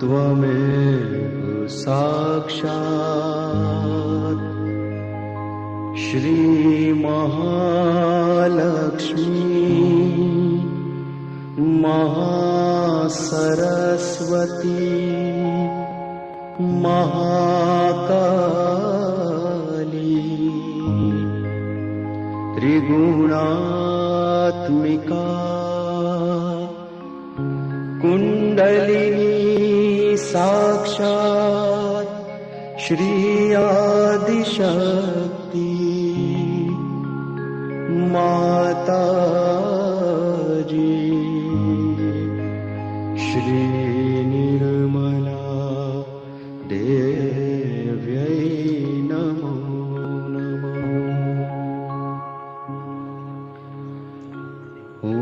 त्वमेव साक्षात् श्री महालक्ष्मी महासरस्वती महाकाली त्रिगुणात्मिका कुंडलिनी साक्षात् श्री आदिशक्ति माताजी श्री निर्मला देव्यै नमो नमः। ॐ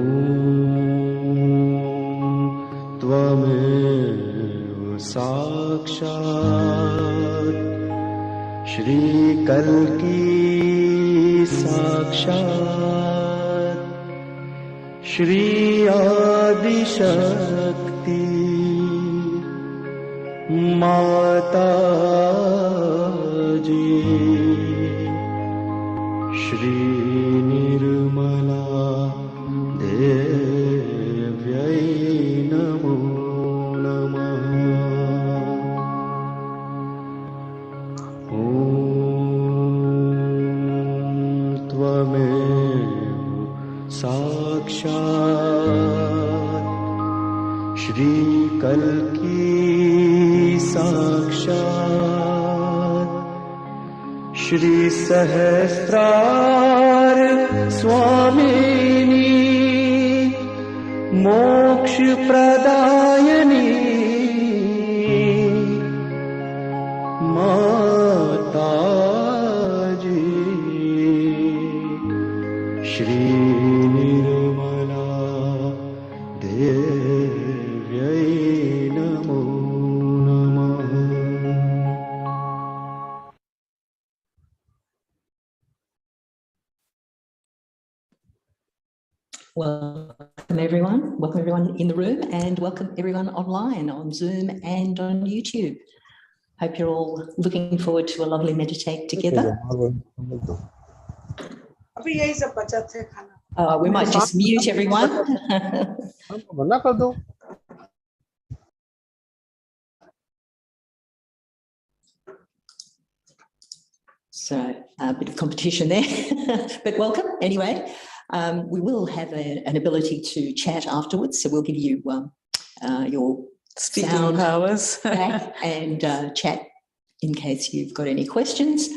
त्वमेव साक्षात् श्री कल्की साक्षात् श्री आदिशक्ति माताजी श्री निर्मला देव्यै नमो नमः। ॐ त्वमेव साक्षात् श्री कल्की साक्षात् श्री सहस्रार स्वामिनी मोक्ष प्रदायिनी माताजी श्री निर्मला देव्यै नमो नमः। Welcome everyone in the room, and welcome everyone online on Zoom and on YouTube. Hope you're all looking forward to a lovely meditate together. We might just mute everyone. So a bit of competition there, but welcome anyway. We will have an ability to chat afterwards, so we'll give you your speaking sound powers back and chat in case you've got any questions.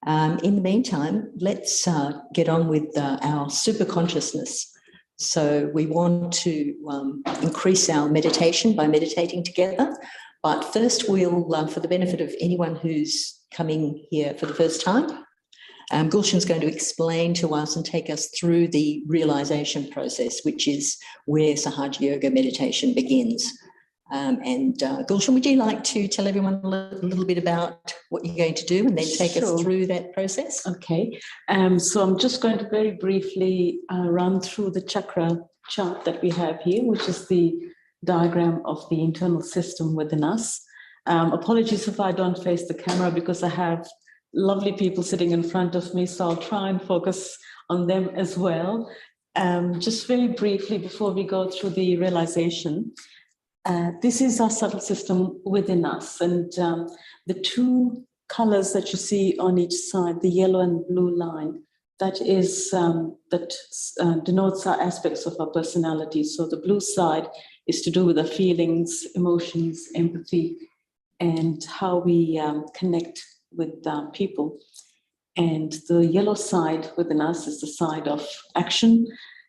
In the meantime, let's get on with our super consciousness. So we want to increase our meditation by meditating together. But first, we'll, for the benefit of anyone who's coming here for the first time, Gulshan's going to explain to us and take us through the realization process, which is where Sahaja Yoga meditation begins. Gulshan, would you like to tell everyone a little bit about what you're going to do and then take us through that process? Okay. So I'm just going to very briefly run through the chakra chart that we have here, which is the diagram of the internal system within us. Apologies if I don't face the camera because I have lovely people sitting in front of me, so I'll try and focus on them as well. Just very briefly before we go through the realization, this is our subtle system within us, and the two colors that you see on each side, the yellow and blue line, that is denotes our aspects of our personality. So the blue side is to do with the feelings, emotions, empathy, and how we connect with people. And the yellow side within us is the side of action.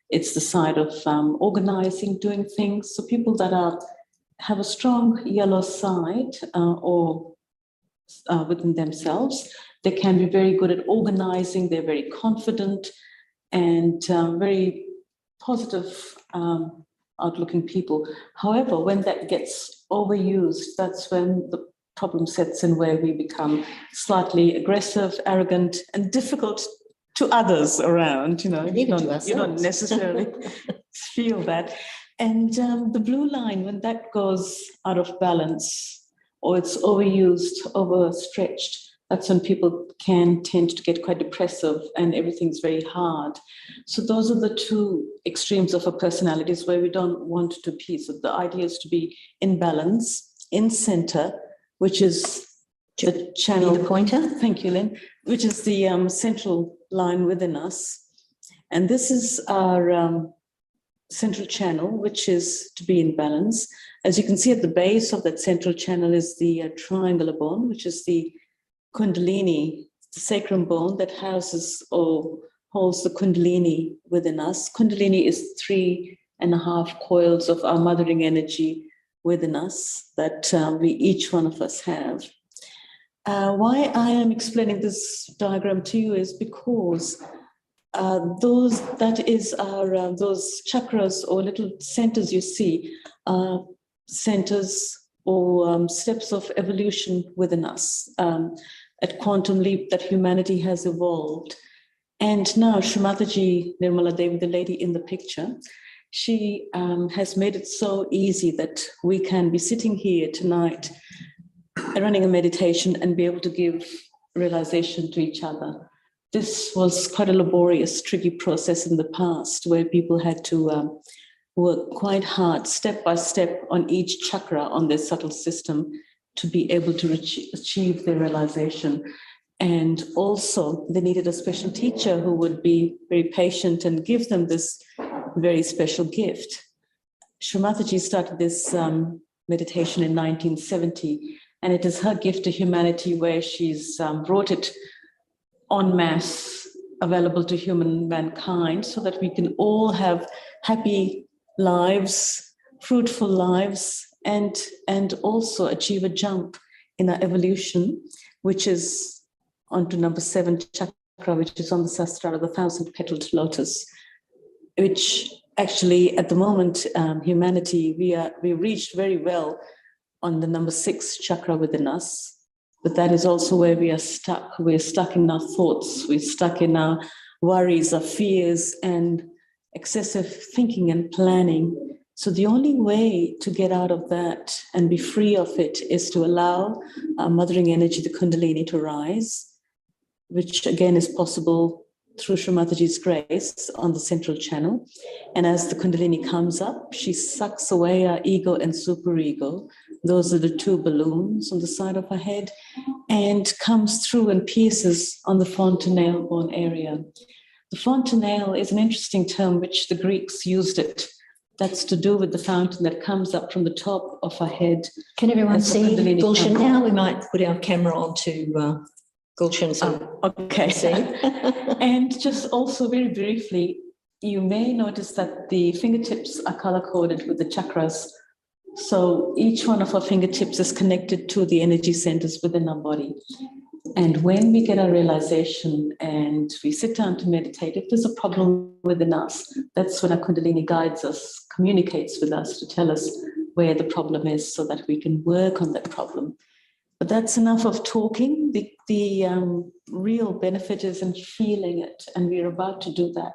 It's the side of organizing, doing things. So people that have a strong yellow side or within themselves, they can be very good at organizing. They're very confident and very positive outlooking people. However, when that gets overused, that's when the problem sets in, where we become slightly aggressive, arrogant, and difficult to others around. You don't necessarily feel that. And the blue line, when that goes out of balance or it's overused, overstretched, that's when people can tend to get quite depressive and everything's very hard. So those are the two extremes of our personalities where we don't want to be. So the idea is to be in balance, in center, which is the channel. The pointer? Thank you, Lynn. Which is the central line within us. And this is our central channel, which is to be in balance. As you can see at the base of that central channel is the triangular bone, which is the Kundalini, the sacrum bone that houses or holds the Kundalini within us. Kundalini is 3.5 coils of our mothering energy within us that we each one of us have. Why I am explaining this diagram to you is because those chakras or little centers you see are centers or steps of evolution within us at quantum leap that humanity has evolved. And now Shri Mataji, Nirmala Devi, the lady in the picture, she has made it so easy that we can be sitting here tonight running a meditation and be able to give realization to each other. This was quite a laborious, tricky process in the past where people had to work quite hard, step by step, on each chakra on their subtle system to be able to achieve their realization. And also they needed a special teacher who would be very patient and give them this very special gift. Shri Mataji started this meditation in 1970, and it is her gift to humanity where she's brought it en masse available to mankind so that we can all have happy lives, fruitful lives, and also achieve a jump in our evolution, which is onto number 7 chakra, which is on the Sahasrara, the 1,000-petaled lotus, which actually at the moment, humanity, we reached very well on the number 6 chakra within us. But that is also where we are stuck. We're stuck in our thoughts. We're stuck in our worries, our fears, and excessive thinking and planning. So the only way to get out of that and be free of it is to allow our mothering energy, the Kundalini, to rise, which again is possible through Shri Mataji's grace on the central channel. And as the Kundalini comes up, she sucks away our ego and superego. Those are the 2 balloons on the side of her head, and comes through and pierces on the fontanelle bone area. The fontanelle is an interesting term which the Greeks used it. That's to do with the fountain that comes up from the top of her head. Can everyone see Gulshan now? We might put our camera on to Gulshan, Okay. And just also very briefly, you may notice that the fingertips are color-coded with the chakras. So each one of our fingertips is connected to the energy centers within our body. And when we get a realization and we sit down to meditate, if there's a problem within us, that's when our Kundalini guides us, communicates with us to tell us where the problem is so that we can work on that problem. But that's enough of talking. The real benefit is in feeling it, and we're about to do that.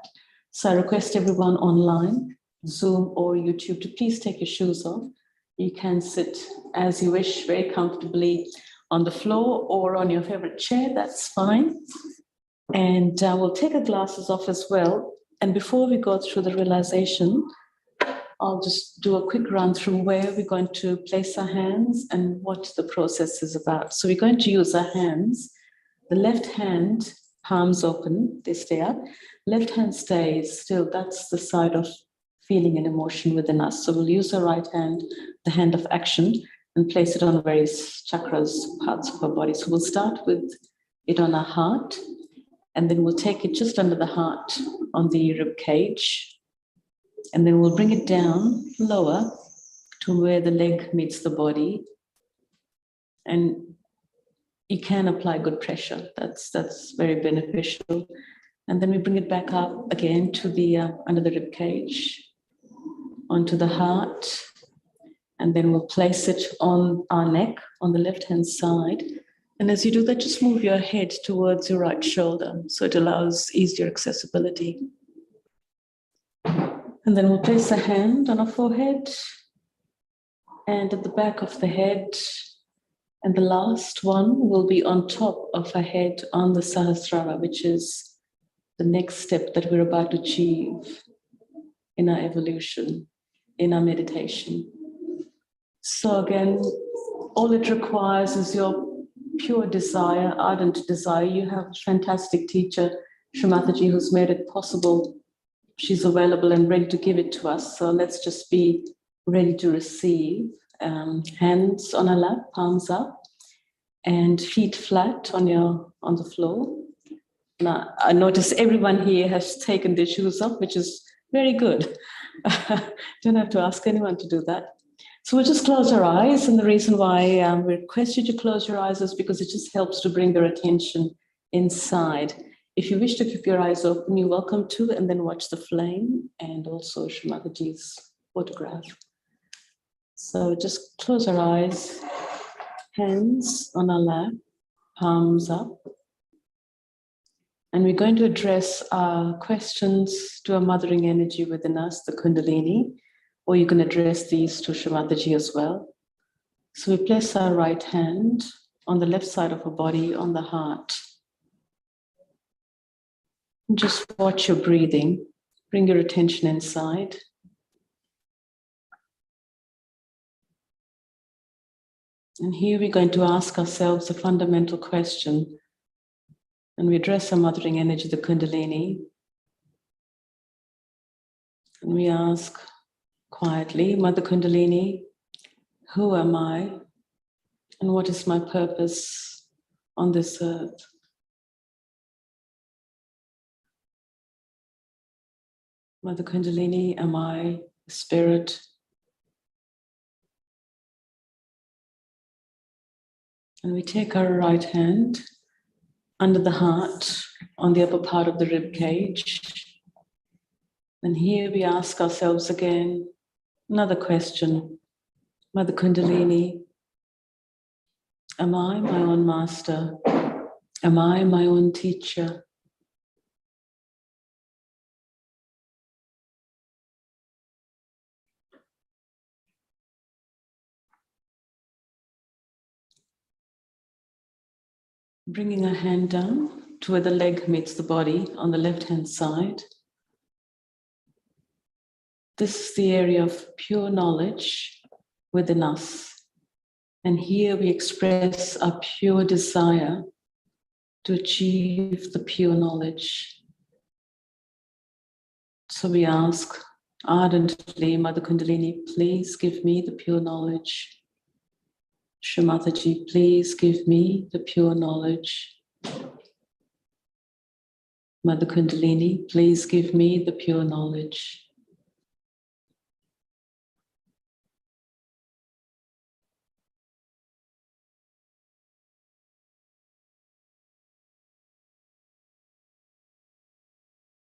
So I request everyone online, Zoom or YouTube, to please take your shoes off. You can sit as you wish, very comfortably on the floor or on your favorite chair, that's fine. And we'll take our glasses off as well. And before we go through the realization, I'll just do a quick run through where we're going to place our hands and what the process is about. So we're going to use our hands. The left hand, palms open, they stay up. Left hand stays still. That's the side of feeling and emotion within us. So we'll use our right hand, the hand of action, and place it on the various chakras, parts of our body. So we'll start with it on our heart, and then we'll take it just under the heart on the rib cage. And then we'll bring it down lower to where the leg meets the body. And you can apply good pressure. That's very beneficial. And then we bring it back up again to the under the rib cage, onto the heart. And then we'll place it on our neck on the left-hand side. And as you do that, just move your head towards your right shoulder so it allows easier accessibility. And then we'll place a hand on our forehead and at the back of the head. And the last one will be on top of our head on the Sahasrara, which is the next step that we're about to achieve in our evolution, in our meditation. So again, all it requires is your pure desire, ardent desire. You have a fantastic teacher, Shri Mataji, who's made it possible. She's available and ready to give it to us. So let's just be ready to receive. Hands on our lap, palms up, and feet flat on the floor. Now, I notice everyone here has taken their shoes off, which is very good. Don't have to ask anyone to do that. So we'll just close our eyes. And the reason why we request you to close your eyes is because it just helps to bring your attention inside. If you wish to keep your eyes open, you're welcome to, and then watch the flame and also Shri Mataji's photograph. So just close our eyes, hands on our lap, palms up. And we're going to address our questions to a mothering energy within us, the Kundalini, or you can address these to Shri Mataji as well. So we place our right hand on the left side of our body, on the heart. And just watch your breathing. Bring your attention inside. And here we're going to ask ourselves a fundamental question. And we address our mothering energy, the Kundalini. And we ask quietly, Mother Kundalini, who am I? And what is my purpose on this earth? Mother Kundalini, am I a spirit? And we take our right hand under the heart on the upper part of the rib cage. And here we ask ourselves again another question. Mother Kundalini, am I my own master? Am I my own teacher? Bringing a hand down to where the leg meets the body on the left-hand side. This is the area of pure knowledge within us. And here we express our pure desire to achieve the pure knowledge. So we ask ardently, Mother Kundalini, please give me the pure knowledge. Shri Mataji, please give me the pure knowledge. Mother Kundalini, please give me the pure knowledge.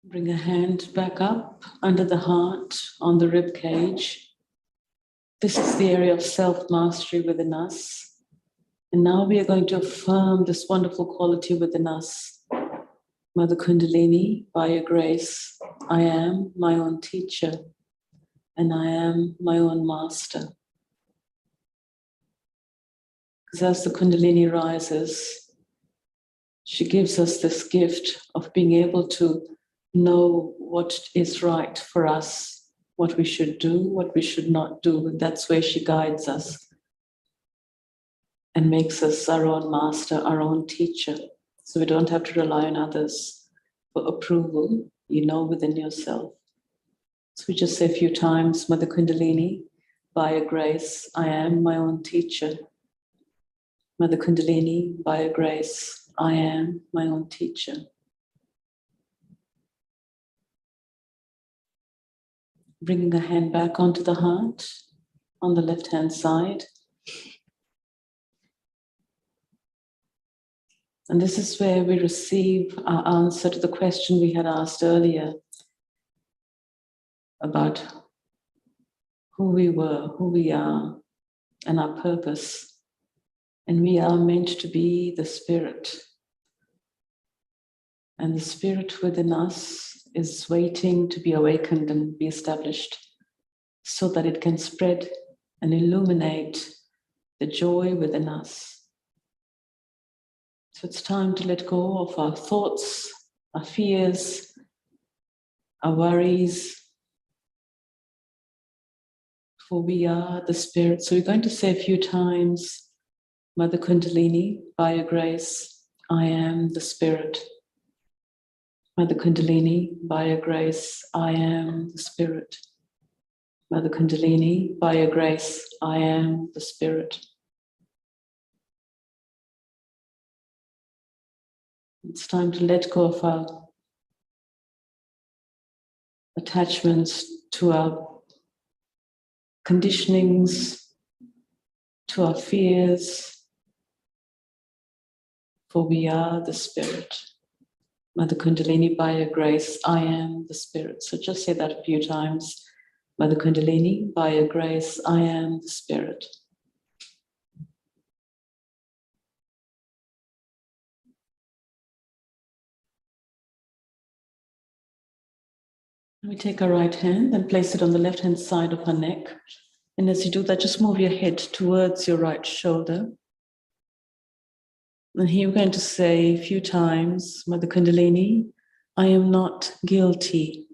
Bring a hand back up under the heart on the rib cage. This is the area of self-mastery within us. And now we are going to affirm this wonderful quality within us. Mother Kundalini, by your grace, I am my own teacher and I am my own master. Because as the Kundalini rises, she gives us this gift of being able to know what is right for us, what we should do, what we should not do. And that's where she guides us and makes us our own master, our own teacher. So we don't have to rely on others for approval, you know within yourself. So we just say a few times, Mother Kundalini, by your grace, I am my own teacher. Mother Kundalini, by your grace, I am my own teacher. Bringing a hand back onto the heart on the left-hand side. And this is where we receive our answer to the question we had asked earlier about who we were, who we are, and our purpose. And we are meant to be the spirit. And the spirit within us is waiting to be awakened and be established so that it can spread and illuminate the joy within us. So it's time to let go of our thoughts, our fears, our worries, for we are the spirit. So we're going to say a few times, Mother Kundalini, by your grace, I am the spirit. Mother Kundalini, by your grace, I am the spirit. Mother Kundalini, by your grace, I am the spirit. It's time to let go of our attachments to our conditionings, to our fears, for we are the spirit. Mother Kundalini, by your grace, I am the spirit. So just say that a few times. Mother Kundalini, by your grace, I am the spirit. We take our right hand and place it on the left-hand side of our neck. And as you do that, just move your head towards your right shoulder. And here we're going to say a few times, Mother Kundalini, I am not guilty.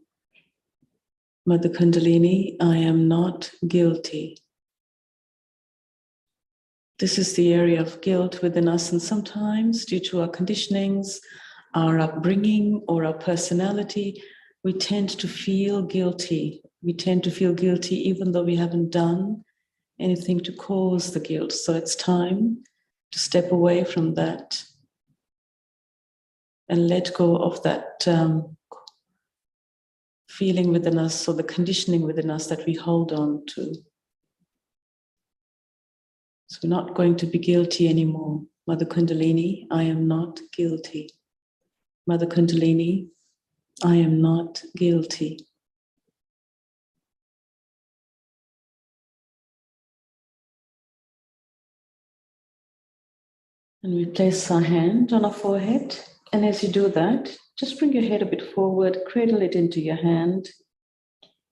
Mother Kundalini, I am not guilty. This is the area of guilt within us, and sometimes due to our conditionings, our upbringing, or our personality, we tend to feel guilty. We tend to feel guilty even though we haven't done anything to cause the guilt. So it's time to step away from that and let go of that feeling within us or the conditioning within us that we hold on to. So we're not going to be guilty anymore. Mother Kundalini, I am not guilty. Mother Kundalini, I am not guilty. And we place our hand on our forehead. And as you do that, just bring your head a bit forward, cradle it into your hand.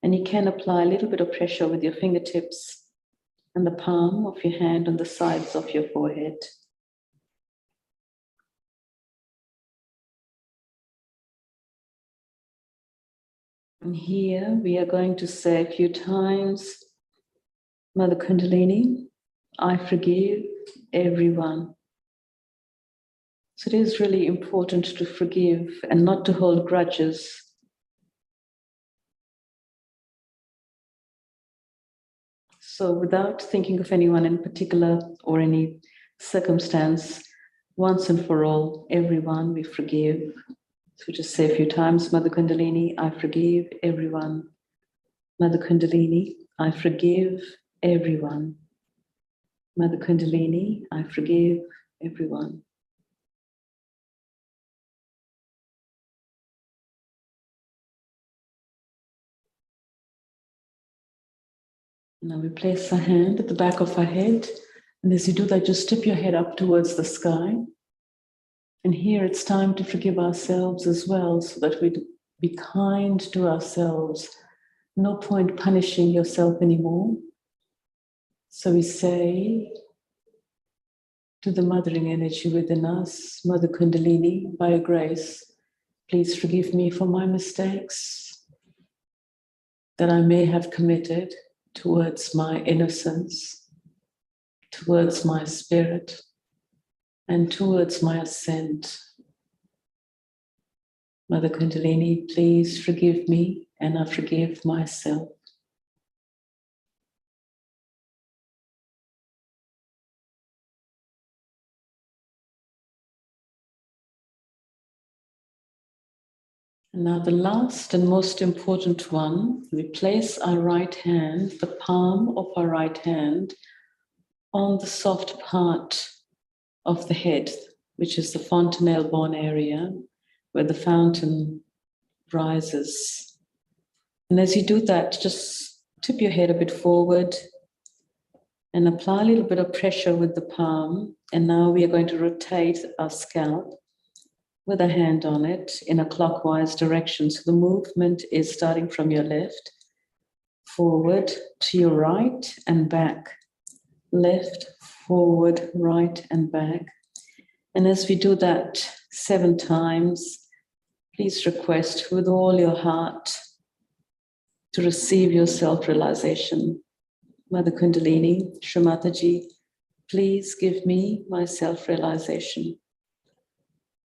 And you can apply a little bit of pressure with your fingertips and the palm of your hand on the sides of your forehead. And here we are going to say a few times, Mother Kundalini, I forgive everyone. So it is really important to forgive and not to hold grudges. So without thinking of anyone in particular or any circumstance, Once and for all, everyone, we forgive. So we just say a few times, Mother Kundalini, I forgive everyone. Mother Kundalini, I forgive everyone. Mother Kundalini, I forgive everyone. Now we place our hand at the back of our head. And as you do that, just tip your head up towards the sky. And here it's time to forgive ourselves as well, so that we be kind to ourselves. No point punishing yourself anymore. So we say to the mothering energy within us, Mother Kundalini, by your grace, please forgive me for my mistakes that I may have committed towards my innocence, towards my spirit, and towards my ascent. Mother Kundalini, please forgive me, and I forgive myself. And now the last and most important one, we place our right hand, the palm of our right hand, on the soft part of the head, which is the fontanelle bone area, where the fountain rises. And as you do that, just tip your head a bit forward and apply a little bit of pressure with the palm. And now we are going to rotate our scalp with a hand on it in a clockwise direction. So the movement is starting from your left, forward to your right and back. Left, forward, right and back. And as we do that 7 times, please request with all your heart to receive your self-realization. Mother Kundalini, Shri Mataji, please give me my self-realization.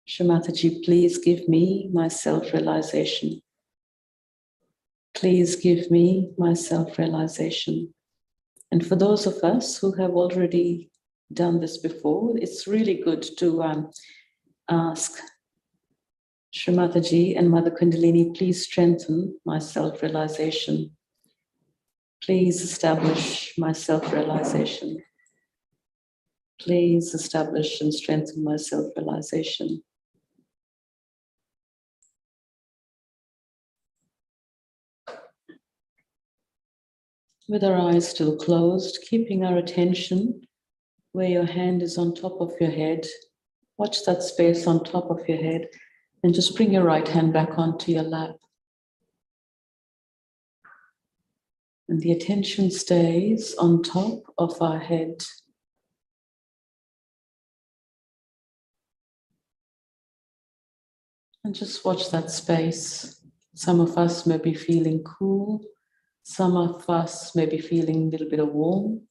Shri Mataji, please give me my self-realization. Please give me my self-realization. And for those of us who have already done this before, it's really good to ask Shri Mataji and Mother Kundalini, please strengthen my self-realization. Please establish my self-realization. Please establish and strengthen my self-realization. With our eyes still closed, keeping our attention where your hand is on top of your head. Watch that space on top of your head and just bring your right hand back onto your lap. And the attention stays on top of our head. And just watch that space. Some of us may be feeling cool. Some of us may be feeling a little bit of warmth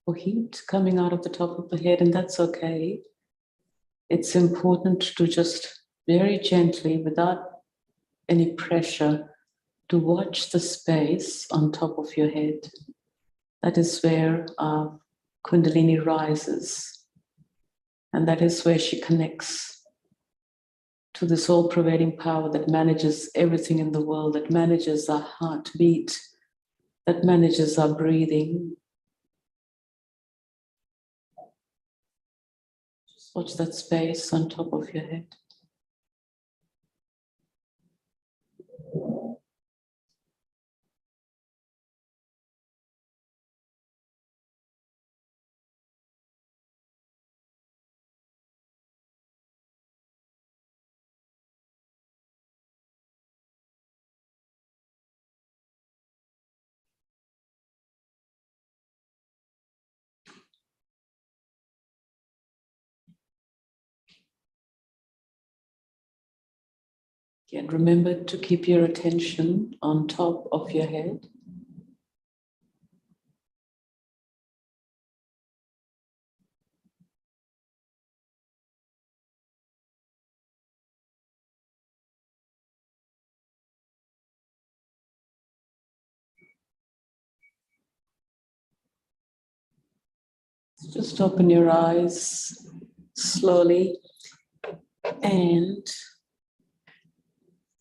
or heat coming out of the top of the head, and that's okay. It's important to just very gently, without any pressure, to watch the space on top of your head. That is where our Kundalini rises, and that is where she connects to this all-pervading power that manages everything in the world, that manages our heartbeat, that manages our breathing. Just watch that space on top of your head. Again, remember to keep your attention on top of your head. Just open your eyes slowly, and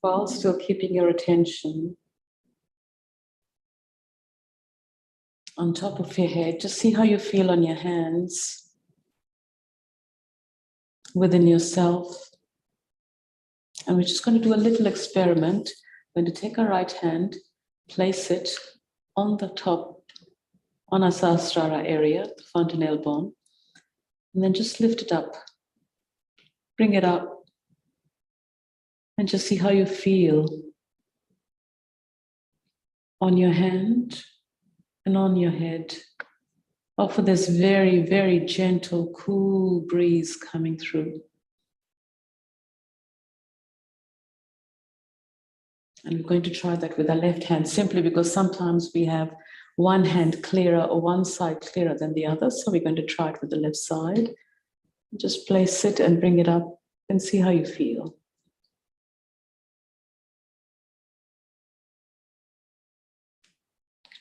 while still keeping your attention on top of your head, just see how you feel on your hands within yourself. And we're just going to do a little experiment. We're going to take our right hand, place it on the top, on our Sahasrara area, the fontanelle bone, and then just lift it up, bring it up, and just see how you feel on your hand and on your head. Offer this very, very gentle, cool breeze coming through. And we're going to try that with our left hand, simply because sometimes we have one hand clearer or one side clearer than the other. So we're going to try it with the left side. Just place it and bring it up and see how you feel.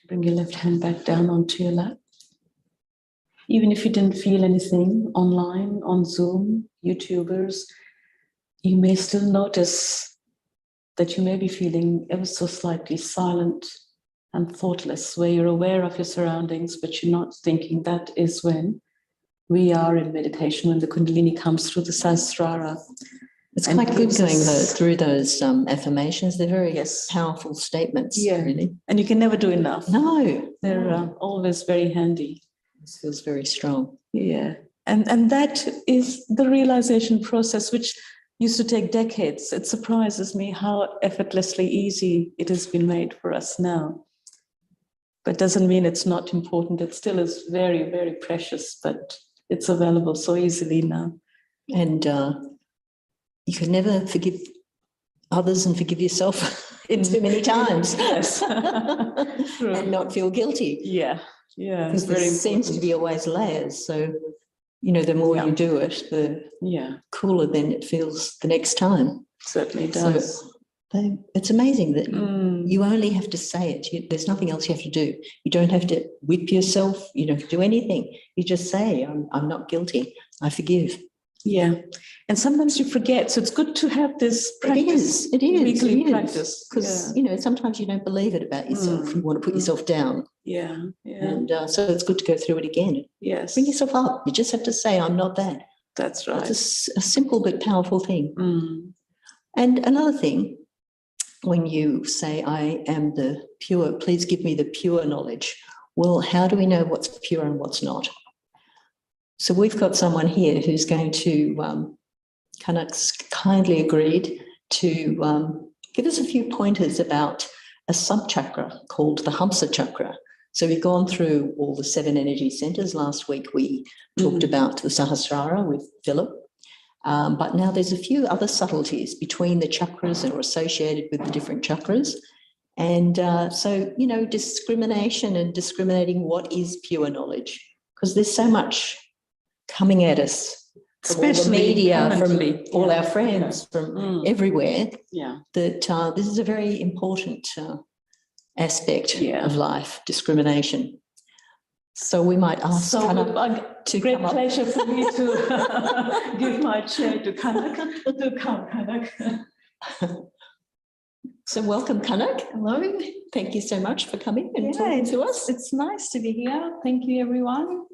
Bring your left hand back down onto your lap. Even if you didn't feel anything online, on Zoom, YouTubers, you may still notice that you may be feeling ever so slightly silent and thoughtless, where you're aware of your surroundings, but you're not thinking. That is when we are in meditation, when the Kundalini comes through the Sahasrara. It's quite good going through those affirmations. They're very powerful statements, really. And you can never do enough. No. They're always very handy. This feels very strong. Yeah. And that is the realization process, which used to take decades. It surprises me how effortlessly easy it has been made for us now. But doesn't mean it's not important. It still is very, very precious, but it's available so easily now. And you can never forgive others and forgive yourself too many times. Yes. And not feel guilty. Yeah. Yeah. Because there seems to be always layers. So, you know, the more you do it, the cooler then it feels the next time. Certainly does. So it's amazing that you only have to say it. There's nothing else you have to do. You don't have to whip yourself. You don't have to do anything. You just say, I'm not guilty. I forgive. Yeah. And sometimes you forget. So it's good to have this practice. It is. Weekly practice. Because, you know, sometimes you don't believe it about yourself. You want to put yourself down. Yeah. And so it's good to go through it again. Yes. Bring yourself up. You just have to say, I'm not that. That's right. It's a simple but powerful thing. And another thing, when you say, I am the pure, please give me the pure knowledge. Well, how do we know what's pure and what's not? So we've got someone here who's going to, kindly agreed to give us a few pointers about a sub-chakra called the Hamsa chakra. So we've gone through all the 7 energy centers. Last week we talked about the Sahasrara with Philip. But now there's a few other subtleties between the chakras that are associated with the different chakras. And so, you know, discrimination and discriminating what is pure knowledge, because there's so much coming at us, from all the media, from all our friends, from everywhere, that this is a very important aspect of life, discrimination. So we might ask Kanak to great come up. pleasure for me to give my chair to Kanak. To come, Kanak. So welcome, Kanak. Hello. Thank you so much for coming and talking to us. It's nice to be here. Thank you, everyone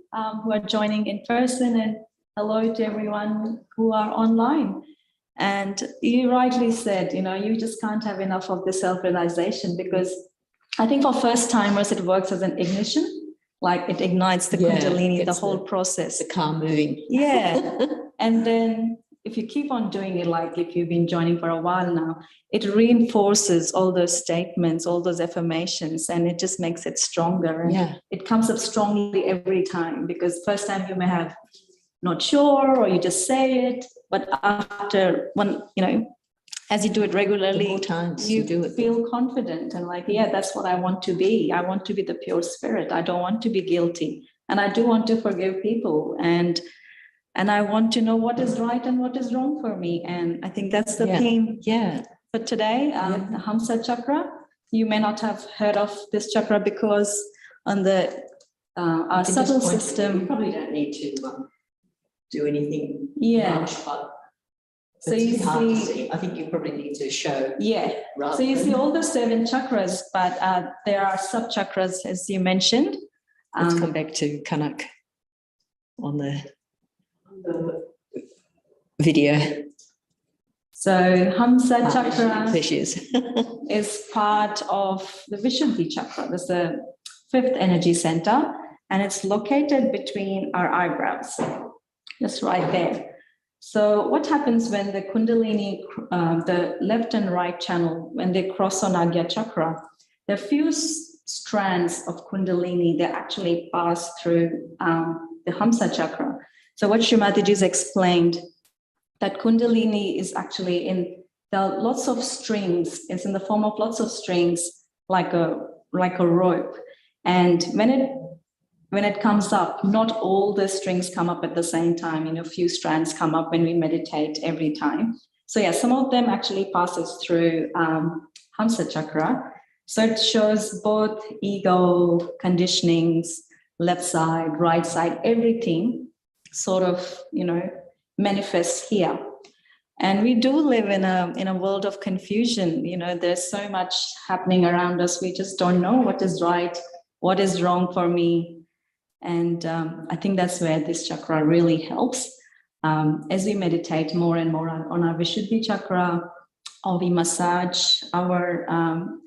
who are joining in person, and hello to everyone who are online. And you rightly said, you know, you just can't have enough of the self-realization, because I think for first timers, it works as an ignition, like it ignites the Kundalini, the whole process. The car moving. Yeah. And then if you keep on doing it, like if you've been joining for a while now, it reinforces all those statements, all those affirmations, and it just makes it stronger. And it comes up strongly every time, because first time you may have not sure, or you just say it, but after one, you know, as you do it regularly, more times you do it, feel confident and like, yeah, that's what I want to be. I want to be the pure spirit. I don't want to be guilty. And I do want to forgive people. And I want to know what is right and what is wrong for me. And I think that's the theme for today, the Hamsa chakra. You may not have heard of this chakra because on the our subtle system, you probably don't need to do anything Yeah. much, but So it's you hard to see, see. I think you probably need to show. yeah. rather So you than- see all the 7 chakras, but there are sub chakras, as you mentioned. Let's come back to Kanak on the video. So Hamsa chakra There she is. is part of the Vishuddhi chakra. That's the 5th energy center, and it's located between our eyebrows, just right there. So what happens when the Kundalini, the left and right channel, when they cross on Agya chakra, there are few strands of Kundalini that actually pass through the Hamsa chakra. So what Shri Mataji has explained, that Kundalini is actually there are lots of strings. It's in the form of lots of strings, like a rope. And when it comes up, not all the strings come up at the same time. A few strands come up when we meditate every time. So yeah, some of them actually passes through Hamsa chakra. So it shows both ego, conditionings, left side, right side, everything sort of, manifests here. And we do live in a world of confusion. There's so much happening around us. We just don't know what is right, what is wrong for me. And I think that's where this chakra really helps. As we meditate more and more on our Vishuddhi chakra, or we massage our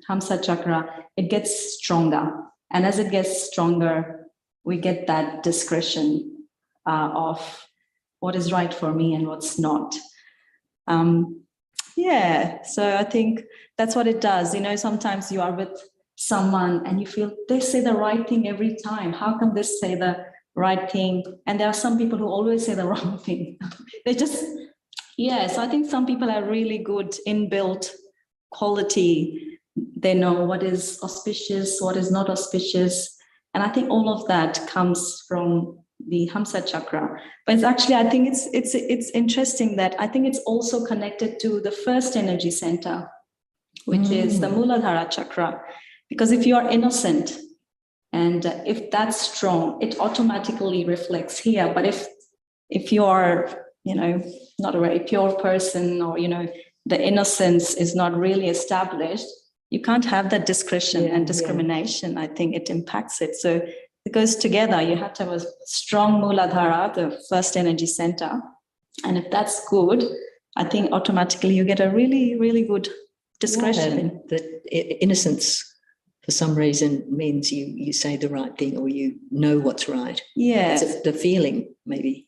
Hamsa chakra, it gets stronger. And as it gets stronger, we get that discretion of what is right for me and what's not. So I think that's what it does. Sometimes you are with someone and you feel they say the right thing every time. How come they say the right thing? And there are some people who always say the wrong thing. So I think some people are really good inbuilt quality. They know what is auspicious, what is not auspicious. And I think all of that comes from the Hamsa chakra. But it's actually, I think it's interesting that I think it's also connected to the first energy center, which is the Muladhara chakra. Because if you are innocent and if that's strong, it automatically reflects here. But if you are, not a very pure person, or, the innocence is not really established, you can't have that discretion and discrimination. I think it impacts it. So it goes together. You have to have a strong Muladhara, the first energy center. And if that's good, I think automatically you get a really, really good discretion. The innocence, for some reason, means you say the right thing, or you know what's right. Yeah. It's the feeling, maybe.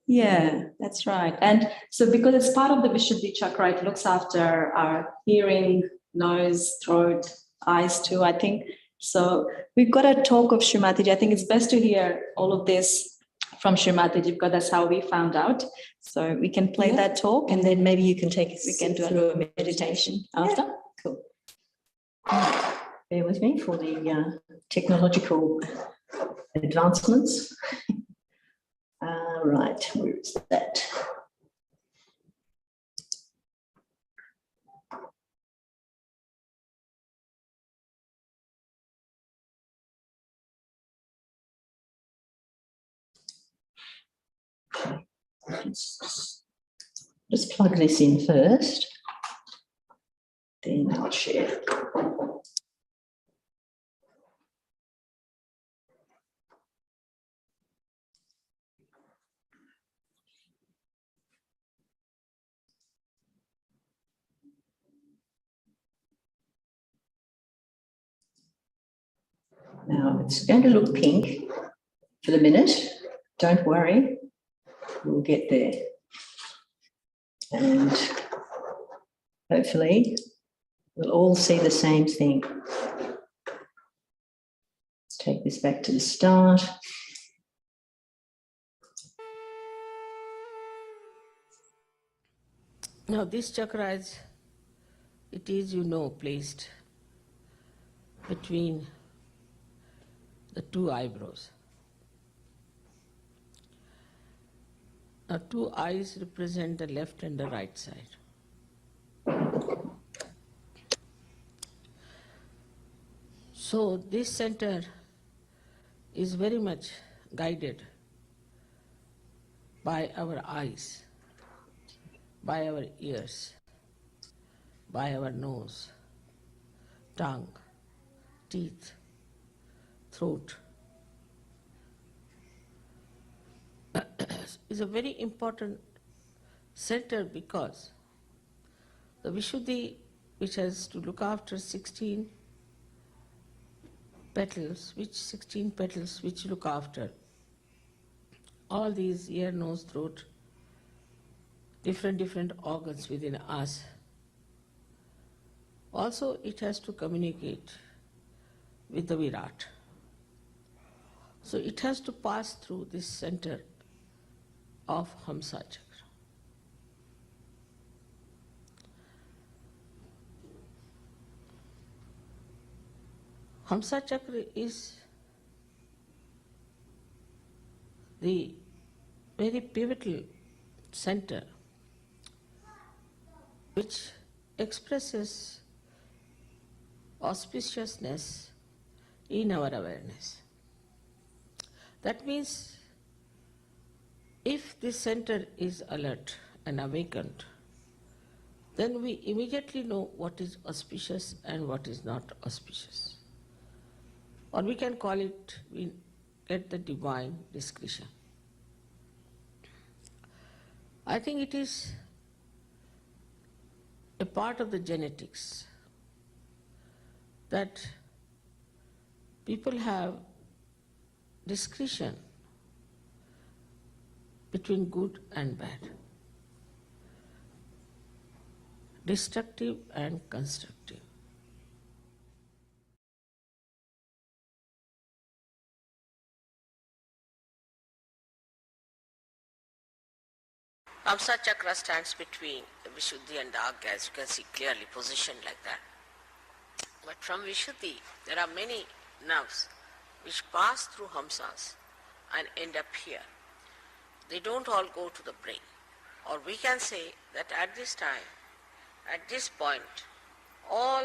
Yeah, that's right. And so because it's part of the Vishuddhi chakra, it looks after our hearing, nose, throat, eyes too, I think. So we've got a talk of Shri Mataji. I think it's best to hear all of this from Shri Mataji, because that's how we found out. So we can play that talk, and then maybe you can take us. We can do through a meditation after. Yeah. Cool. Bear with me for the technological advancements. Right, where is that? Just plug this in first, then I'll share. Now it's going to look pink for the minute. Don't worry, we'll get there. And hopefully we'll all see the same thing. Let's take this back to the start. Now this chakra is, placed between the two eyebrows. Now 2 eyes represent the left and the right side. So this center is very much guided by our eyes, by our ears, by our nose, tongue, teeth, throat, is a very important center because the Vishuddhi, which has to look after 16 petals, which look after all these ear, nose, throat, different organs within us. Also, it has to communicate with the Virat. So it has to pass through this center of Hamsa Chakra. Hamsa Chakra is the very pivotal center which expresses auspiciousness in our awareness. That means if this center is alert and awakened, then we immediately know what is auspicious and what is not auspicious. Or we can call it, we get the divine discretion. I think it is a part of the genetics that people have discretion between good and bad, destructive and constructive. Hamsa Chakra stands between the Vishuddhi and the Agya, as you can see clearly positioned like that. But from Vishuddhi, there are many nerves which pass through Hamsas and end up here. They don't all go to the brain. Or we can say that at this time, at this point, all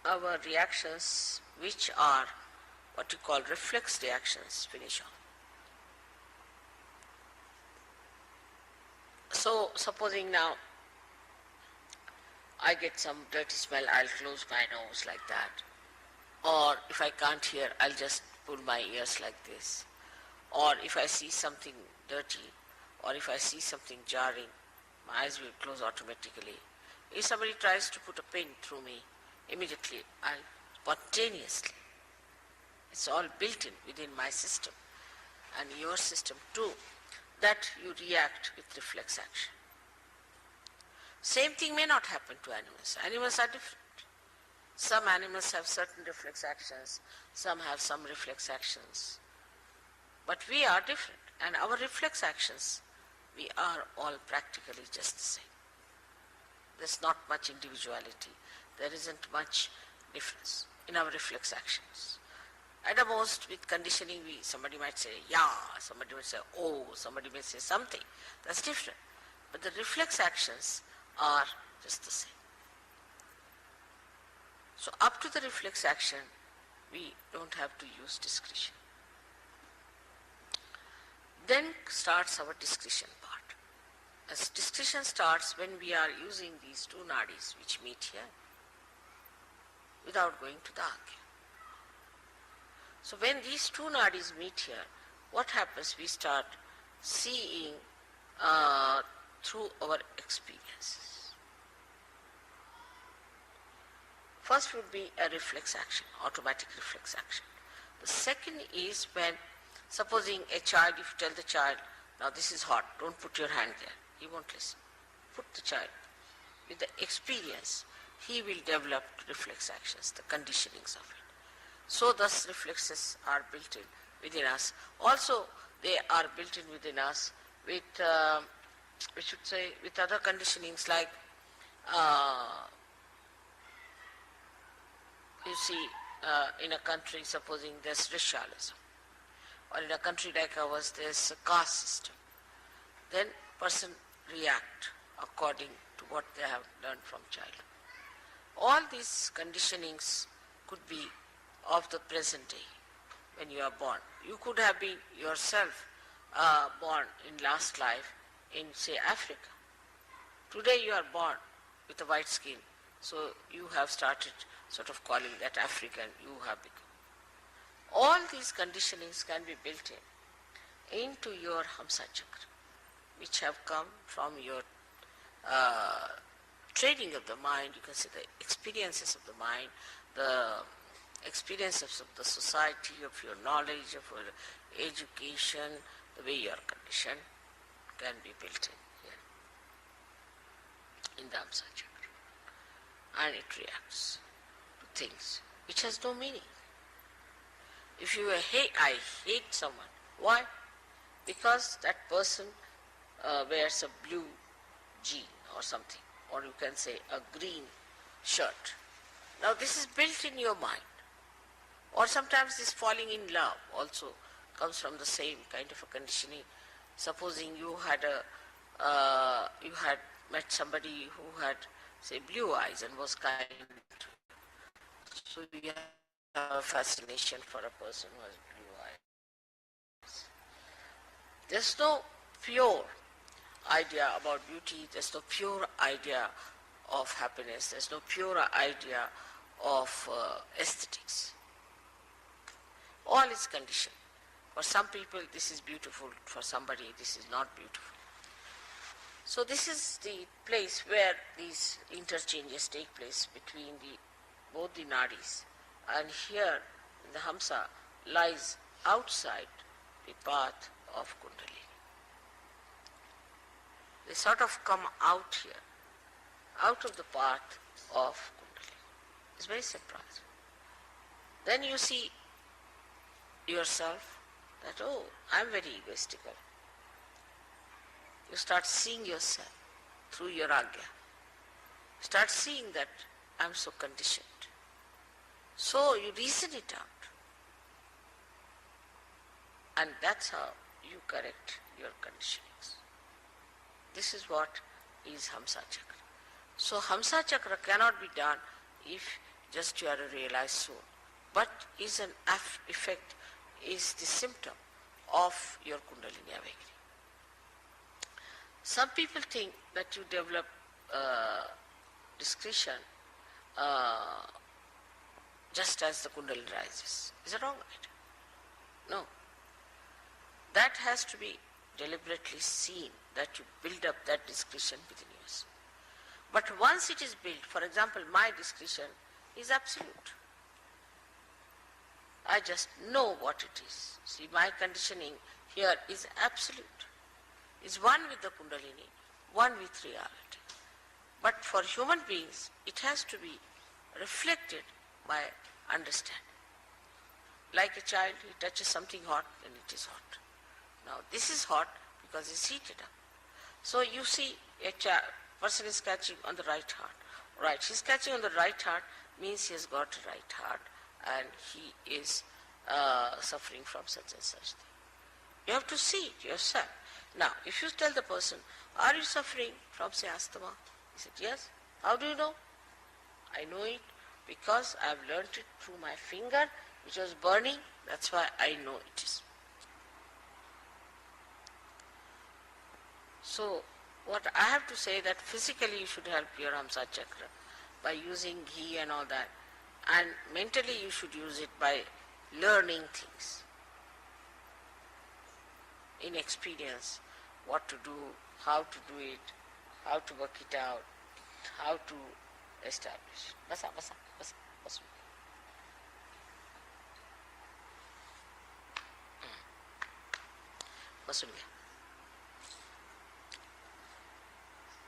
our reactions, which are what you call reflex reactions, finish off. So, supposing now I get some dirty smell, I'll close my nose like that. Or if I can't hear, I'll just pull my ears like this. Or if I see something dirty, or if I see something jarring, my eyes will close automatically. If somebody tries to put a pin through me, immediately I'll spontaneously. It's all built in within my system and your system too, that you react with reflex action. Same thing may not happen to animals. Animals are different. Some animals have certain reflex actions, some have some reflex actions. But we are different, and our reflex actions, we are all practically just the same. There's not much individuality. There isn't much difference in our reflex actions. At the most, with conditioning, somebody might say, yeah, somebody might say, oh, somebody may say something. That's different. But the reflex actions are just the same. So up to the reflex action, we don't have to use discretion. Then starts our discretion part. As discretion starts when we are using these two nadis which meet here without going to the Agya. So when these two nadis meet here, what happens? We start seeing through our experiences. First would be a reflex action, automatic reflex action. The second is when, supposing a child, if you tell the child, now this is hot, don't put your hand there, he won't listen. Put the child. With the experience, he will develop reflex actions, the conditionings of it. So thus reflexes are built in within us. Also, they are built in within us with, we should say, with other conditionings like, you see, in a country, supposing there's racialism, or in a country like ours, there's a caste system, then person react according to what they have learned from childhood. All these conditionings could be of the present day when you are born. You could have been yourself born in last life in, say, Africa. Today you are born with a white skin, so you have started sort of calling that African, you have become. All these conditionings can be built into your Hamsa Chakra, which have come from your training of the mind, you can say the experiences of the mind, the experiences of the society, of your knowledge, of your education, the way you are conditioned can be built in here, in the Hamsa Chakra. And it reacts to things which has no meaning. If you I hate someone, why? Because that person wears a blue jean or something, or you can say a green shirt. Now this is built in your mind. Or sometimes this falling in love also comes from the same kind of a conditioning. Supposing you had met somebody who had, say, blue eyes and was kind, so you have a fascination for a person who has blue eyes. There's no pure idea about beauty, there's no pure idea of happiness, there's no pure idea of aesthetics. All is conditioned. For some people this is beautiful, for somebody this is not beautiful. So this is the place where these interchanges take place between both the nadis. And here the Hamsa lies outside the path of Kundalini. They sort of come out here, out of the path of Kundalini. It's very surprising. Then you see yourself that, oh, I'm very egoistical. You start seeing yourself through your Agya. Start seeing that I'm so conditioned. So you reason it out. And that's how you correct your conditionings. This is what is Hamsa Chakra. So Hamsa Chakra cannot be done if just you are a realized soul, but is an effect, is the symptom of your Kundalini awakening. Some people think that you develop discretion just as the Kundalini rises. Is that wrong? No. That has to be deliberately seen, that you build up that discretion within yourself. But once it is built, for example, my discretion is absolute. I just know what it is. See, my conditioning here is absolute. Is one with the Kundalini, one with reality. But for human beings, it has to be reflected by understanding. Like a child, he touches something hot, and it is hot. Now this is hot because it's heated up. So you see a person is catching on the right heart. Right, he's catching on the right heart means he has got a right heart and he is suffering from such and such thing. You have to see it yourself. Now, if you tell the person, are you suffering from, say, asthma? He said, yes. How do you know? I know it because I have learnt it through my finger which was burning. That's why I know it is. So, what I have to say that physically you should help your Hamsa Chakra by using ghee and all that. And mentally you should use it by learning things. In experience, what to do, how to do it, how to work it out, how to establish. Basa.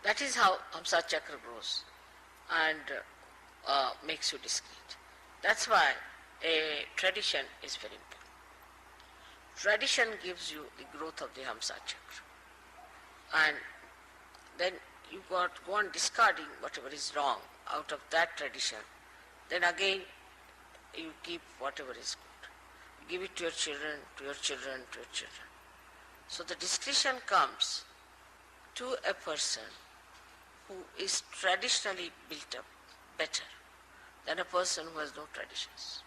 That is how Hamsa Chakra grows and makes you discreet. That's why a tradition is very important. Tradition gives you the growth of the Hamsa Chakra. And then you go on discarding whatever is wrong out of that tradition. Then again you keep whatever is good. You give it to your children, to your children, to your children. So the discretion comes to a person who is traditionally built up better than a person who has no traditions.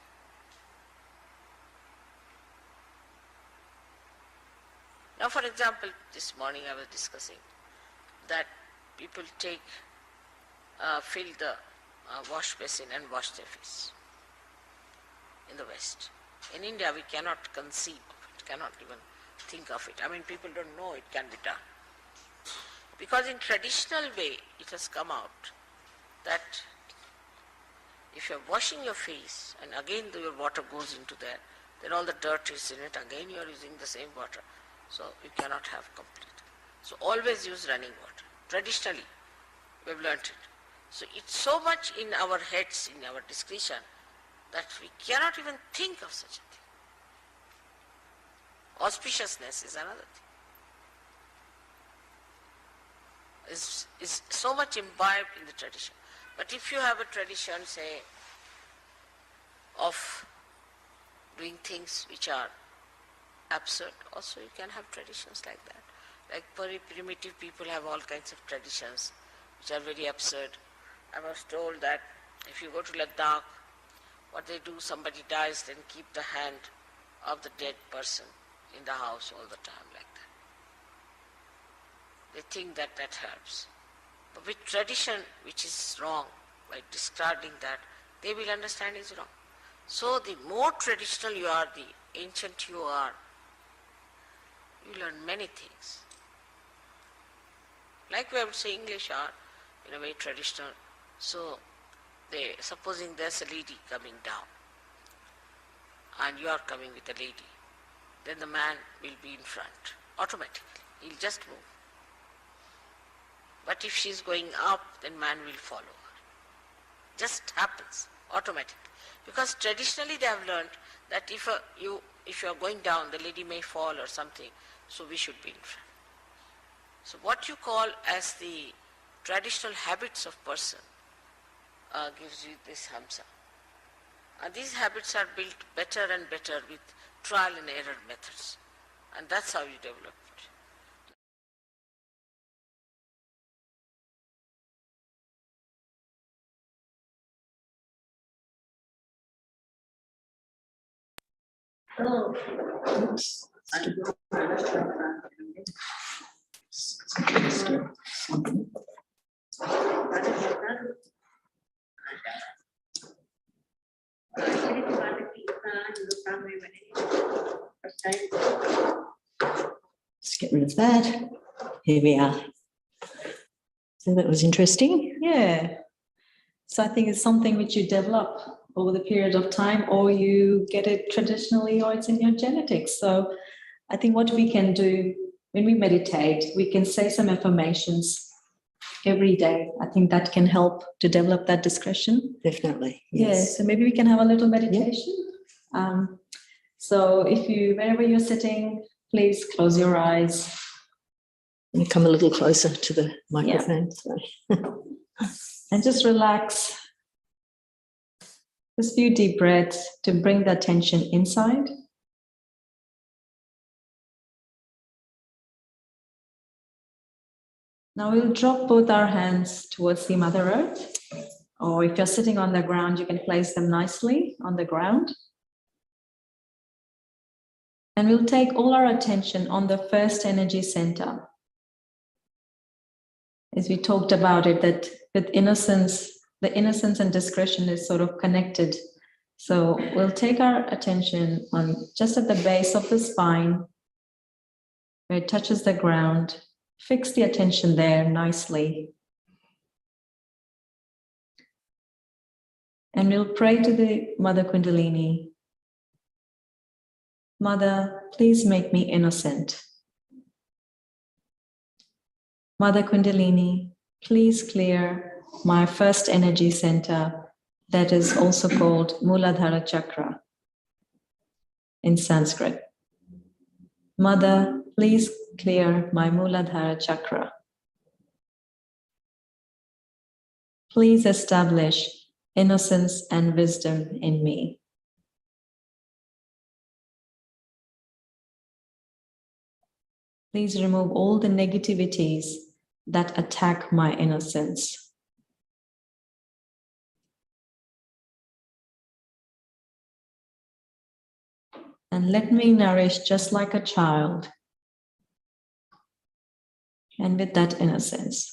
Now for example, this morning I was discussing that people fill the wash basin and wash their face in the West. In India, we cannot conceive of it, cannot even think of it. I mean, people don't know it can be done. Because in traditional way, it has come out that if you're washing your face and again your water goes into there, then all the dirt is in it, again you are using the same water. So you cannot have complete. So always use running water. Traditionally, we've learnt it. So it's so much in our heads, in our discretion, that we cannot even think of such a thing. Auspiciousness is another thing. Is so much imbibed in the tradition. But if you have a tradition, say, of doing things which are absurd, also you can have traditions like that. Like very primitive people have all kinds of traditions which are very absurd. I was told that if you go to Ladakh, what they do, somebody dies, then keep the hand of the dead person in the house all the time like that. They think that that helps. But with tradition, which is wrong, by discarding that, they will understand is wrong. So the more traditional you are, the ancient you are, you learn many things. Like we would say, English are in a way traditional. So supposing there's a lady coming down, and you are coming with a lady, then the man will be in front, automatically. He'll just move. But if she's going up, then man will follow her. Just happens, automatically. Because traditionally they have learned that if you are going down, the lady may fall or something, so we should be in front. So what you call as the traditional habits of person gives you this Hamsa. And these habits are built better and better with trial and error methods. And that's how you develop it. Oh, oops. Let's get rid of that. Here we are. So that was interesting. Yeah. So I think it's something which you develop over the period of time, or you get it traditionally, or it's in your genetics. So I think what we can do when we meditate, we can say some affirmations every day. I think that can help to develop that discretion. Definitely. Yes. Yes. So maybe we can have a little meditation. So if you, wherever you're sitting, please close your eyes. Let me come a little closer to the microphone. And just relax. Just a few deep breaths to bring the attention inside. Now we'll drop both our hands towards the Mother Earth, or if you're sitting on the ground, you can place them nicely on the ground. And we'll take all our attention on the first energy center. As we talked about it, that with innocence, the innocence and discretion is sort of connected. So we'll take our attention on just at the base of the spine, where it touches the ground. Fix the attention there nicely. And we'll pray to the Mother Kundalini. Mother, please make me innocent. Mother Kundalini, please clear my first energy center, that is also called Muladhara Chakra in Sanskrit. Mother, please clear my Muladhara Chakra. Please establish innocence and wisdom in me. Please remove all the negativities that attack my innocence. And let me nourish just like a child and with that innocence.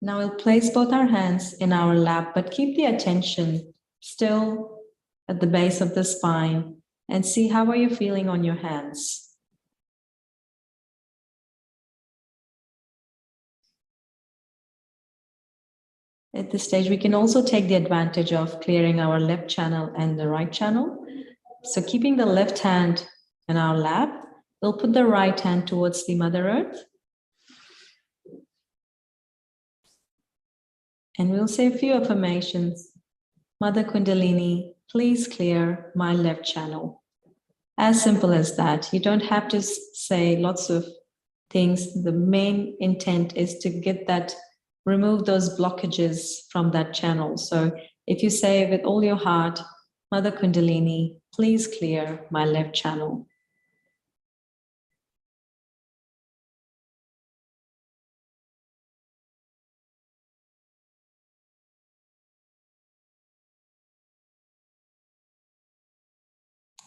Now we'll place both our hands in our lap, but keep the attention still at the base of the spine and see how are you feeling on your hands. At this stage, we can also take the advantage of clearing our left channel and the right channel. So keeping the left hand in our lap, we'll put the right hand towards the Mother Earth. And we'll say a few affirmations. Mother Kundalini, please clear my left channel. As simple as that. You don't have to say lots of things. The main intent is to get that, remove those blockages from that channel. So if you say with all your heart, Mother Kundalini, please clear my left channel.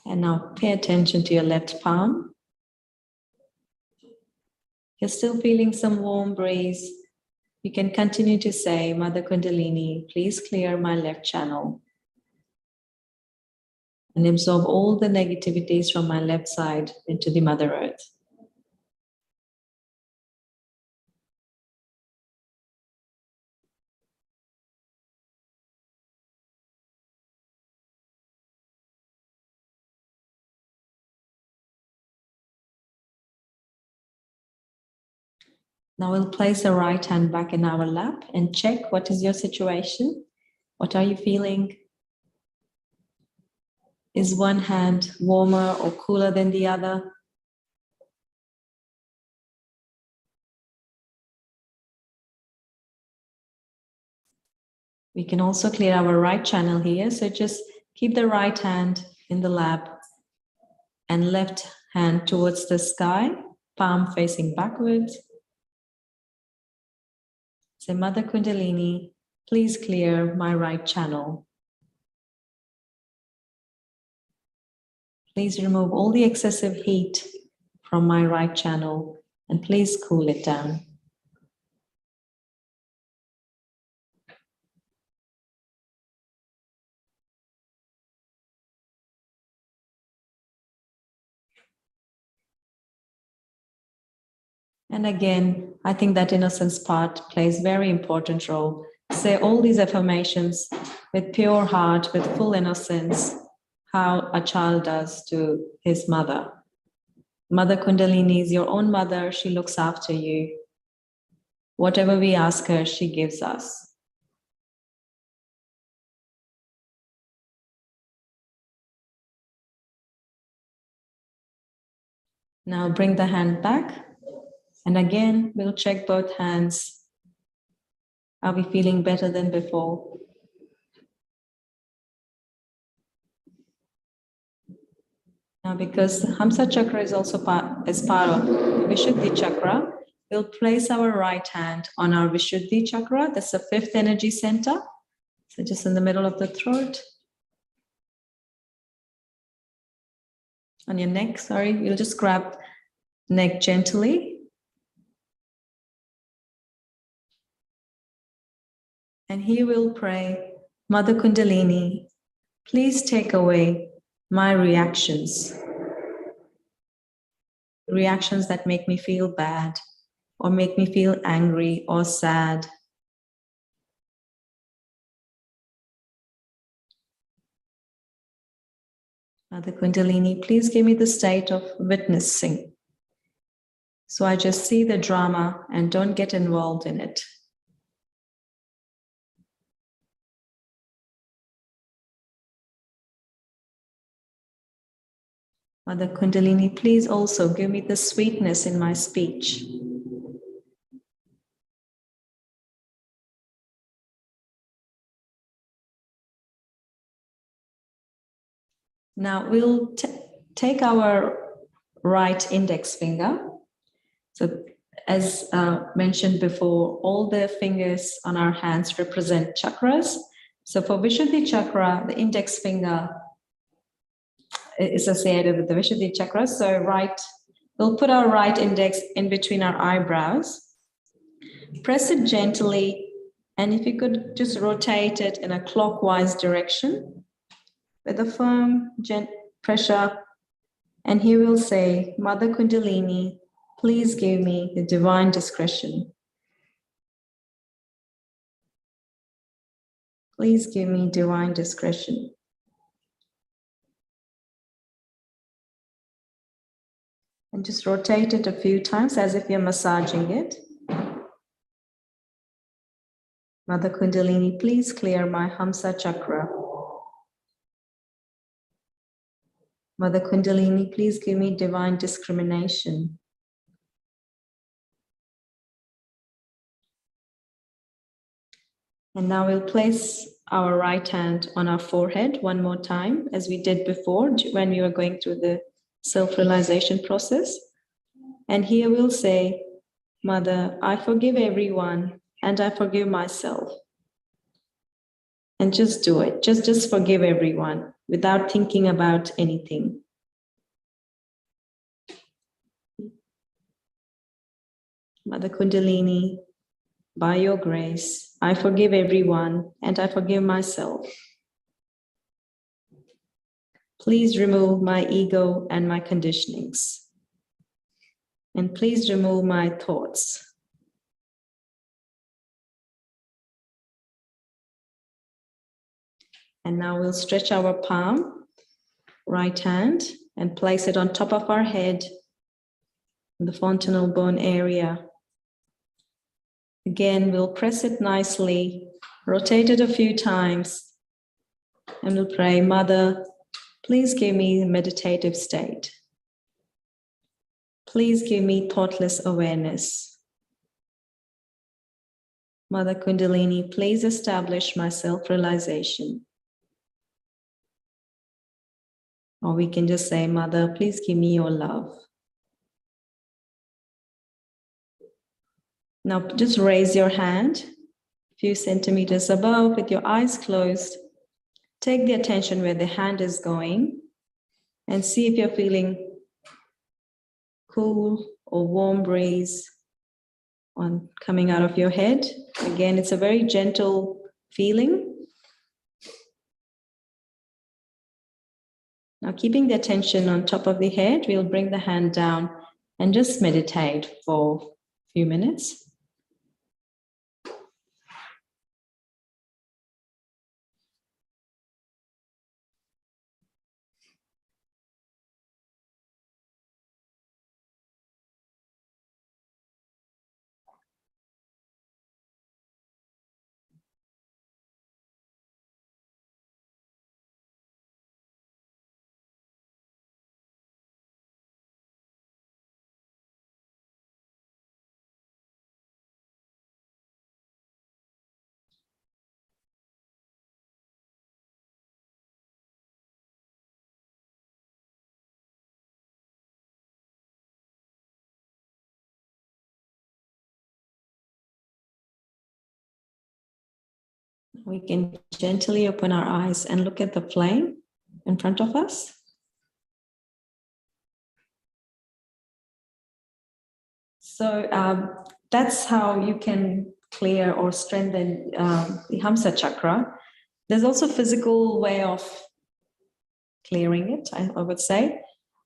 And now pay attention to your left palm. You're still feeling some warm breeze. You can continue to say, Mother Kundalini, please clear my left channel. And absorb all the negativities from my left side into the Mother Earth. Now we'll place the right hand back in our lap and check what is your situation. What are you feeling? Is one hand warmer or cooler than the other? We can also clear our right channel here. So just keep the right hand in the lap and left hand towards the sky, palm facing backwards. Say, Mother Kundalini, please clear my right channel. Please remove all the excessive heat from my right channel and please cool it down. And again, I think that innocence part plays very important role. Say all these affirmations with pure heart, with full innocence, how a child does to his mother. Mother Kundalini is your own mother. She looks after you. Whatever we ask her, she gives us. Now bring the hand back. And again, we'll check both hands. Are we feeling better than before? Now, because the Hamsa chakra is also part of Vishuddhi chakra, we'll place our right hand on our Vishuddhi chakra. That's the fifth energy center. So just in the middle of the throat. On your neck, sorry, you'll just grab neck gently. And here we'll pray, Mother Kundalini, please take away my reactions. Reactions that make me feel bad or make me feel angry or sad. Mother Kundalini, please give me the state of witnessing. So I just see the drama and don't get involved in it. Mother Kundalini, please also give me the sweetness in my speech. Now we'll take our right index finger. So as mentioned before, all the fingers on our hands represent chakras. So for Vishuddhi chakra, the index finger associated with the Vishuddhi chakra. So we'll put our right index in between our eyebrows, press it gently, and if you could just rotate it in a clockwise direction with a firm, gentle pressure. And here we'll say, Mother Kundalini, please give me the divine discretion. Please give me divine discretion. And just rotate it a few times as if you're massaging it. Mother Kundalini, please clear my Hamsa chakra. Mother Kundalini, please give me divine discrimination. And now we'll place our right hand on our forehead one more time, as we did before when we were going through the self-realization process. And here we'll say, Mother, I forgive everyone and I forgive myself. And just do it. Just forgive everyone without thinking about anything. Mother Kundalini, by your grace, I forgive everyone and I forgive myself. Please remove my ego and my conditionings. And please remove my thoughts. And now we'll stretch our palm, right hand, and place it on top of our head, in the fontanel bone area. Again, we'll press it nicely, rotate it a few times, and we'll pray, Mother, please give me a meditative state. Please give me thoughtless awareness. Mother Kundalini, please establish my self-realization. Or we can just say, Mother, please give me your love. Now just raise your hand a few centimeters above with your eyes closed. Take the attention where the hand is going and see if you're feeling cool or warm breeze coming out of your head. Again, it's a very gentle feeling. Now, keeping the attention on top of the head, we'll bring the hand down and just meditate for a few minutes. We can gently open our eyes and look at the flame in front of us. So that's how you can clear or strengthen the Hamsa chakra. There's also a physical way of clearing it, I would say.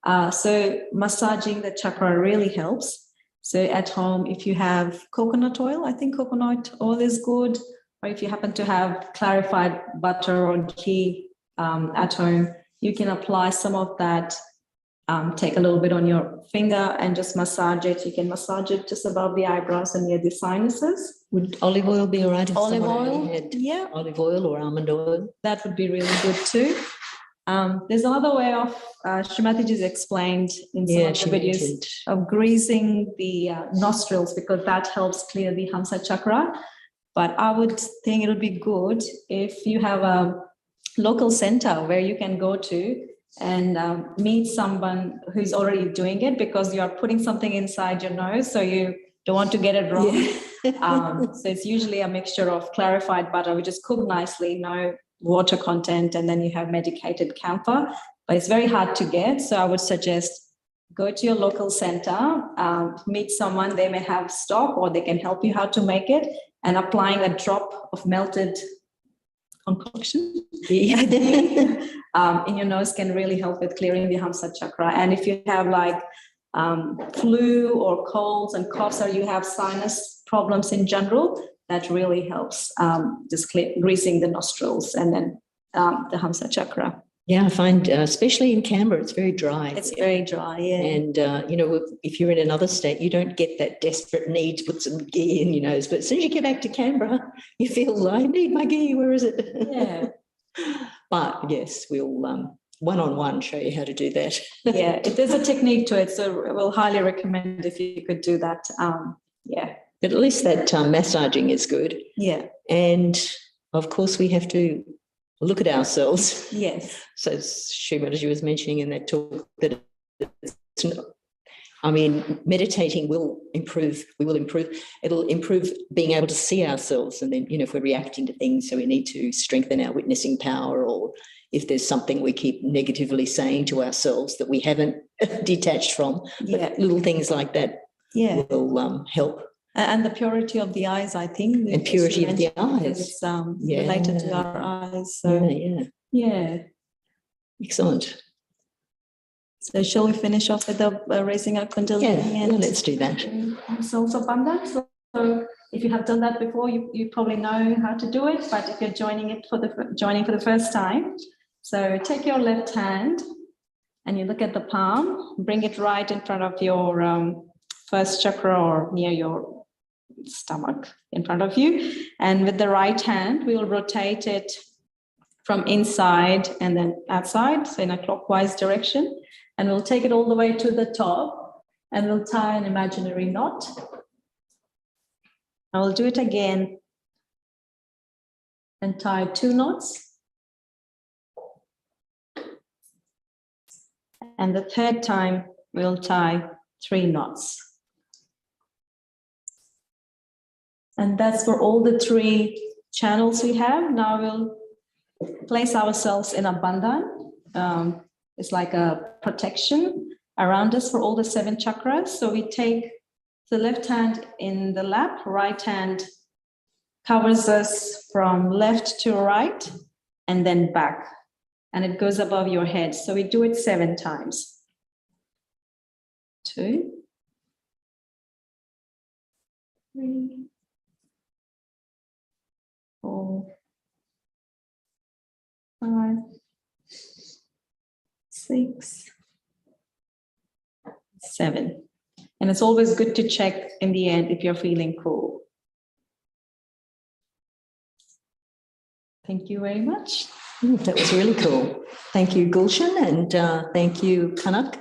So massaging the chakra really helps. So at home, if you have coconut oil, I think coconut oil is good. Or if you happen to have clarified butter or ghee at home, you can apply some of that, take a little bit on your finger and just massage it. You can massage it just above the eyebrows and near the sinuses. Would olive oil be all right? If Olive someone oil, only had yeah. olive oil or almond oil? That would be really good too. There's another way of, Shri Mataji's explained in some of the videos mentioned. of greasing the nostrils, because that helps clear the Hamsa chakra. But I would think it would be good if you have a local center where you can go to and meet someone who's already doing it, because you are putting something inside your nose, so you don't want to get it wrong. Yeah. So it's usually a mixture of clarified butter, which is cooked nicely, no water content, and then you have medicated camphor. but it's very hard to get. So I would suggest go to your local center, meet someone. They may have stock, or they can help you how to make it. And applying a drop of melted concoction in your nose can really help with clearing the Hamsa chakra. And if you have like flu or colds and coughs, or you have sinus problems in general, that really helps just greasing the nostrils and then the Hamsa chakra. Yeah, I find, especially in Canberra, it's very dry. It's very dry, yeah. And, if you're in another state, you don't get that desperate need to put some ghee in your nose. But as soon as you get back to Canberra, you feel, I need my ghee, where is it? Yeah. But yes, we'll one-on-one show you how to do that. Yeah, there's a technique to it. So we'll highly recommend if you could do that. Yeah. But at least that massaging is good. Yeah. And of course, we have to look at ourselves. Yes. So Shri Mataji was mentioning in that talk that meditating will improve. It'll improve being able to see ourselves. And then, if we're reacting to things, so we need to strengthen our witnessing power, or if there's something we keep negatively saying to ourselves that we haven't detached from, little things like that will help. And the purity of the eyes, I think. And purity of the eyes. It's related to our eyes. So, yeah. Excellent. So shall we finish off with the raising our Kundalini? Yeah, let's do that. Ourselves abundance. So if you have done that before, you probably know how to do it. But if you're joining for the first time, so take your left hand and you look at the palm. Bring it right in front of your first chakra, or near your stomach in front of you. And with the right hand, we will rotate it from inside and then outside, so in a clockwise direction. And we'll take it all the way to the top, and we'll tie an imaginary knot. I will do it again and tie 2 knots. And the third time, we'll tie 3 knots. And that's for all the 3 channels we have. Now we'll place ourselves in a bandhan. It's like a protection around us for all the 7 chakras. So we take the left hand in the lap, right hand covers us from left to right and then back. And it goes above your head. So we do it 7 times. 2, 3, 4, 5, 6, 7. And it's always good to check in the end if you're feeling cool. Thank you very much. That was really cool. Thank you, Gulshan, and thank you, Kanak.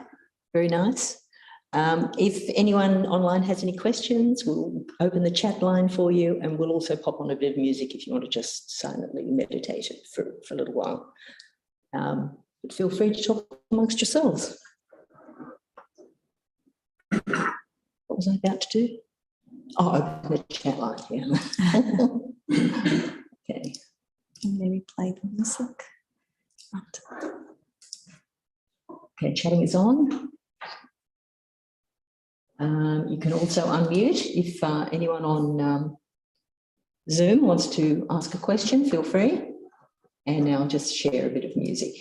Very nice. If anyone online has any questions, we'll open the chat line for you, and we'll also pop on a bit of music if you want to just silently meditate it for a little while. But feel free to talk amongst yourselves. What was I about to do? Oh, open the chat line, yeah. Okay. Maybe play the music. Okay, chatting is on. You can also unmute if anyone on Zoom wants to ask a question, feel free. And I'll just share a bit of music.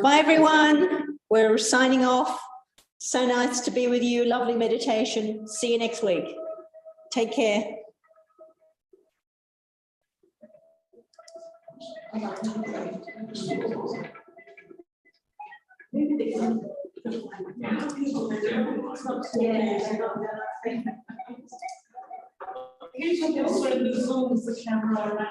Bye, everyone. We're signing off. So nice to be with you. Lovely meditation. See you next week. Take care. Usually when the Zoom is the camera around.